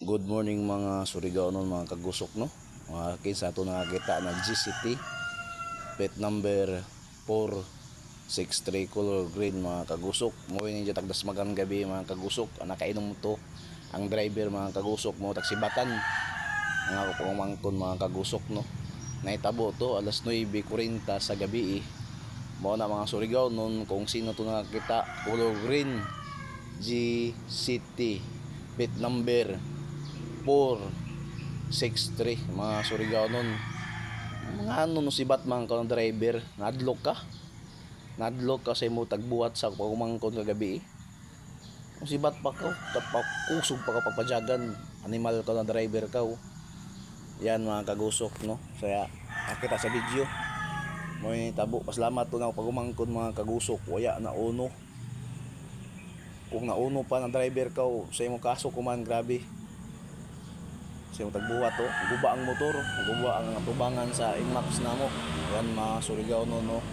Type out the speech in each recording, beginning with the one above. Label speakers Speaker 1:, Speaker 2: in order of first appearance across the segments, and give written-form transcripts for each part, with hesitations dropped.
Speaker 1: Good morning mga Surigao nun, mga kagusok no. Mga kinsa ito nakakita na GCT plate number 463 color green mga kagusok. Mo ini tagdas magan gabi mga kagusok. Nakainom to ang driver mga kagusok mo tagsibatan. Nga ko mangkon mga kagusok no. Naitabo to alas 9:40 sa gabi. Mo na mga Surigao nun kung sino to nakakita color green GCT plate number 463 mga Surigao nun. Mga ano no si Batman ka ng driver, nadlok ka sa imo tagbuhat sa pagumangkon kagabi. Si Bat pa ka tapakusog pa ka pagpajagan, animal ka ng driver ka. Yan mga kagusok no. Kaya nakita sa video mo ni tabo. Pasalamat to na pagumangkon mga kagusok, waya na uno. Kung nauno pa ng driver ka sa imo kaso kuman grabe. Siya tagbuhat to, guba ang motor, guba ang tubangan sa inmax namo. Yan mga Surigao no.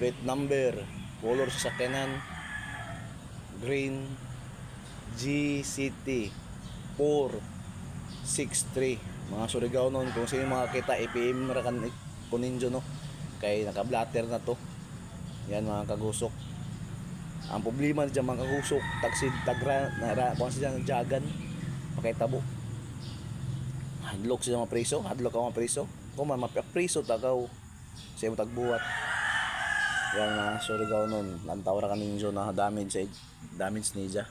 Speaker 1: Plate number, color sa sakyanan green GCT 463 mga Surigao no. Kung sino makakita IPM ra kan kuninjo no, kay naka-blatter na to. Yan mga kagusok. Ang problema diyan mga kagusok, tagsid tagra na kung sila nagjagan pakitabo. Hadlok siya mga preso, hadlok ka mga preso. Kung man mapiapriso tagaw sa imo tagbuhat. Yan mga Surigao nun, lantaw ra kaninyo na damage niya.